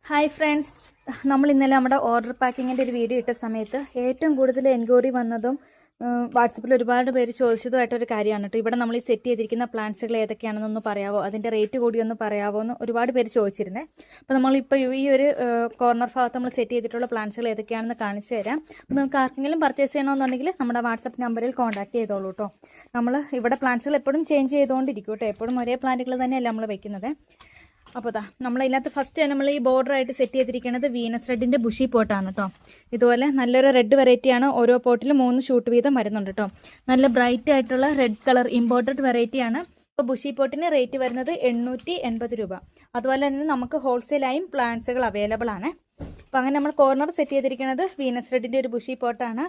Hi friends, നമ്മൾ ഇന്നലെ നമ്മുടെ ഓർഡർ പാക്കിങ്ങിൻ്റെ ഒരു വീഡിയോ ഇട്ട സമയത്ത് ഏറ്റവും കൂടുതൽ എൻക്വയറി വന്നതും വാട്സപ്പിൽ ഒരുപാട് പേര് ചോദിച്ചതുമായിട്ടൊരു കാര്യമാണ് കേട്ടോ. ഇവിടെ നമ്മൾ ഈ സെറ്റ് ചെയ്തിരിക്കുന്ന പ്ലാന്റ്സുകൾ ഏതൊക്കെയാണെന്നൊന്ന് പറയാവോ, അതിൻ്റെ റേറ്റ് കൂടി ഒന്ന് പറയാവോ എന്ന് ഒരുപാട് പേര് ചോദിച്ചിരുന്നേ. അപ്പോൾ നമ്മളിപ്പോൾ ഈ ഒരു കോർണർ ഭാഗത്ത് നമ്മൾ സെറ്റ് ചെയ്തിട്ടുള്ള പ്ലാന്റ്സുകൾ ഏതൊക്കെയാണെന്ന് കാണിച്ചു തരാം. അപ്പോൾ നമുക്ക് ആർക്കെങ്കിലും പർച്ചേസ് ചെയ്യണമെന്നുണ്ടെങ്കിൽ നമ്മുടെ വാട്സപ്പ് നമ്പറിൽ കോൺടാക്ട് ചെയ്തോളൂ കേട്ടോ. നമ്മൾ ഇവിടെ പ്ലാന്റ്സുകൾ എപ്പോഴും ചേഞ്ച് ചെയ്തുകൊണ്ടിരിക്കും കേട്ടോ. എപ്പോഴും ഒരേ പ്ലാന്റുകൾ തന്നെയല്ല നമ്മൾ വെക്കുന്നത്. അപ്പോൾ നമ്മളതിനകത്ത് ഫസ്റ്റ് നമ്മൾ ഈ ബോർഡറായിട്ട് സെറ്റ് ചെയ്തിരിക്കുന്നത് വീനസ് റെഡിൻ്റെ ബുഷി പോട്ടാണ് കേട്ടോ. ഇതുപോലെ നല്ലൊരു റെഡ് വെറൈറ്റിയാണ്. ഓരോ പോട്ടിലും 3 ഷൂട്ട് വീതം വരുന്നുണ്ട് കേട്ടോ. നല്ല ബ്രൈറ്റ് ആയിട്ടുള്ള റെഡ് കളർ ഇമ്പോർട്ടഡ് വെറൈറ്റിയാണ്. ഇപ്പോൾ ബുഷി പോട്ടിന് റേറ്റ് വരുന്നത് 880 രൂപ. അതുപോലെ തന്നെ നമുക്ക് ഹോൾസെയിലായും പ്ലാന്റ്സുകൾ അവൈലബിൾ ആണ്. അപ്പോൾ അങ്ങനെ നമ്മൾ കോർണർ സെറ്റ് ചെയ്തിരിക്കുന്നത് വീനസ് റെഡിൻ്റെ ഒരു ബുഷി പോട്ടാണ്.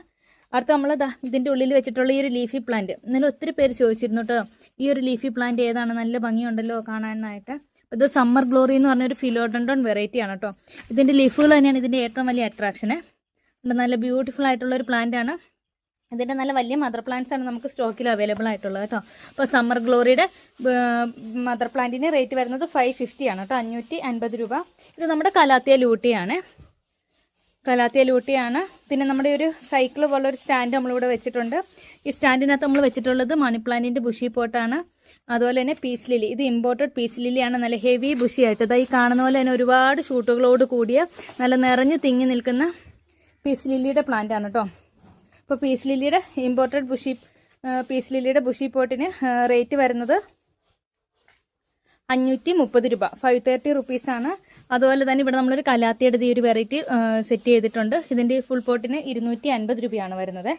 അടുത്ത് നമ്മൾ ഇതിൻ്റെ ഉള്ളിൽ വെച്ചിട്ടുള്ള ഈ ഒരു ലീഫി പ്ലാന്റ്, ഇന്നലെ ഒത്തിരി പേര് ചോദിച്ചിരുന്നു കേട്ടോ. ഈ ഒരു ലീഫി പ്ലാന്റ് ഏതാണ്, നല്ല ഭംഗിയുണ്ടല്ലോ കാണാനായിട്ട്. ഇത് സമ്മർ ഗ്ലോറി എന്ന് പറഞ്ഞൊരു ഫിലോഡൻഡ്രോൺ വെറൈറ്റി ആണ് കേട്ടോ. ഇതിൻ്റെ ലീഫുകൾ തന്നെയാണ് ഇതിൻ്റെ ഏറ്റവും വലിയ അട്രാക്ഷന്. നല്ല ബ്യൂട്ടിഫുൾ ആയിട്ടുള്ള ഒരു പ്ലാന്റ് ആണ്. ഇതിൻ്റെ നല്ല വലിയ മദർ പ്ലാന്റ്സ് ആണ് നമുക്ക് സ്റ്റോക്കിൽ അവൈലബിൾ ആയിട്ടുള്ളത് കേട്ടോ. അപ്പോൾ സമ്മർ ഗ്ലോറിയുടെ മദർ പ്ലാന്റിന് റേറ്റ് വരുന്നത് 550 ആണ് കേട്ടോ, 550 രൂപ. ഇത് നമ്മുടെ കലാത്തിയ ലൂട്ടിയാണ്. പിന്നെ നമ്മുടെ ഒരു സൈക്കിൾ പോലുള്ള ഒരു സ്റ്റാൻഡ് നമ്മളിവിടെ വെച്ചിട്ടുണ്ട്. ഈ സ്റ്റാൻഡിനകത്ത് നമ്മൾ വെച്ചിട്ടുള്ളത് മണി പ്ലാന്റിൻ്റെ ബുഷി പോട്ടാണ്. അതുപോലെ തന്നെ പീസ് ലില്ലി, ഇത് ഇമ്പോർട്ടഡ് പീസ് ലില്ലിയാണ്. നല്ല ഹെവി ബുഷി ആയിട്ട് ഈ കാണുന്ന പോലെ തന്നെ ഒരുപാട് ഷൂട്ടുകളോട് കൂടിയ നല്ല നിറഞ്ഞു തിങ്ങി നിൽക്കുന്ന പീസ് ലില്ലിയുടെ പ്ലാന്റ് ആണ് കേട്ടോ. അപ്പോൾ പീസ് ലില്ലിയുടെ ഇമ്പോർട്ടഡ് ബുഷി പോട്ടിന് റേറ്റ് വരുന്നത് 530 രൂപ, 530 റുപ്പീസാണ്. അതുപോലെ തന്നെ ഇവിടെ നമ്മളൊരു കലാത്തിയുടെ ഈ ഒരു വെറൈറ്റി സെറ്റ് ചെയ്തിട്ടുണ്ട്. ഇതിൻ്റെ ഫുൾ പോട്ടിന് 250 രൂപയാണ് വരുന്നത്.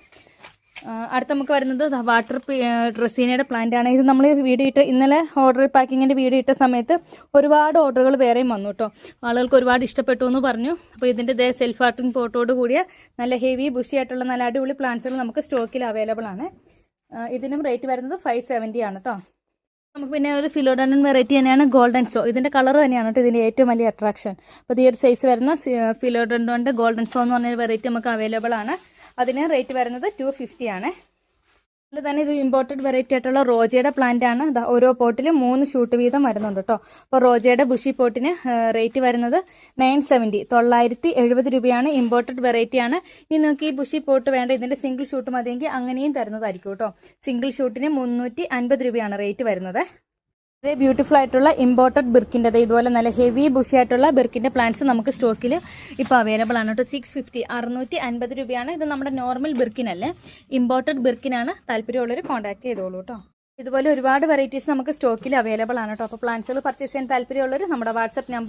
അടുത്ത് നമുക്ക് വരുന്നത് വാട്ടർ ഡ്രസീനയുടെ പ്ലാന്റ് ആണ്. ഇത് നമ്മൾ ഇന്നലെ ഓർഡർ പാക്കിങ്ങിൻ്റെ വീഡിയോ ഇട്ട സമയത്ത് ഒരുപാട് ഓർഡറുകൾ വേറെയും വന്നു കേട്ടോ. ആളുകൾക്ക് ഒരുപാട് ഇഷ്ടപ്പെട്ടു എന്ന് പറഞ്ഞു. അപ്പോൾ ഇതിൻ്റെ സെൽഫ് വാട്ടറിംഗ് പോട്ടോട് കൂടിയ നല്ല ഹെവി ബുഷി ആയിട്ടുള്ള നല്ല അടിപൊളി പ്ലാന്റ്സുകൾ നമുക്ക് സ്റ്റോക്കിൽ അവൈലബിൾ ആണ്. ഇതിനും റേറ്റ് വരുന്നത് 570 ആണ് കേട്ടോ. നമുക്ക് പിന്നെ ഒരു ഫിലോഡൻഡ്രോൺ വെറൈറ്റി തന്നെയാണ് ഗോൾഡൻ സോ. ഇതിൻ്റെ കളർ തന്നെയാണ് കേട്ടോ ഇതിൻ്റെ ഏറ്റവും വലിയ അട്രാക്ഷൻ. അപ്പോൾ ഈ ഒരു സൈസ് വരുന്ന ഫിലോഡൻഡ്രോണിൻ്റെ ഗോൾഡൻ സോ എന്ന് പറഞ്ഞൊരു വെറൈറ്റി നമുക്ക് അവൈലബിൾ ആണ്. അതിന് റേറ്റ് വരുന്നത് 250 ആണ്. അതുപോലെ തന്നെ ഇത് ഇമ്പോർട്ടഡ് വെറൈറ്റി ആയിട്ടുള്ള റോജയുടെ പ്ലാന്റ് ആണ്. ഓരോ പോട്ടിലും 3 ഷൂട്ട് വീതം വരുന്നുണ്ട് കേട്ടോ. അപ്പോൾ റോജയുടെ ബുഷി പോട്ടിന് റേറ്റ് വരുന്നത് 970 രൂപയാണ്. ഇമ്പോർട്ടഡ് വെറൈറ്റി ആണ്. ഇനി നിങ്ങൾക്ക് ഈ ബുഷി പോട്ട് വേണ്ട, ഇതിൻ്റെ സിംഗിൾ ഷൂട്ട് മതിയെങ്കിൽ അങ്ങനെയും തരുന്നതായിരിക്കും കേട്ടോ. സിംഗിൾ ഷൂട്ടിന് 350 രൂപയാണ് റേറ്റ് വരുന്നത്. വളരെ ബ്യൂട്ടിഫുൾ ആയിട്ടുള്ള ഇമ്പോർട്ടഡ് ബിർക്കിൻ്റെ ഇതുപോലെ നല്ല ഹെവി ബുഷി ആയിട്ടുള്ള ബിർക്കിൻ്റെ പ്ലാന്റ്സ് നമുക്ക് സ്റ്റോക്കിൽ ഇപ്പോൾ അവൈലബിൾ ആണ് കേട്ടോ. 650 രൂപയാണ്. ഇത് നമ്മുടെ നോർമൽ ബിർക്കിനല്ലേ, ഇമ്പോർട്ടഡ് ബിർക്കിനാണ്. താല്പര്യമുള്ളവർ കോൺടാക്ട് ചെയ്തോളൂ കേട്ടോ. ഇതുപോലെ ഒരുപാട് വെറൈറ്റീസ് നമുക്ക് സ്റ്റോക്കിൽ അവൈലബിൾ ആണ് കേട്ടോ. അപ്പോൾ പ്ലാന്റ്സുകൾ പർച്ചേസ് ചെയ്യാൻ താല്പര്യമുള്ളവർ നമ്മുടെ വാട്സപ്പ് നമ്പർ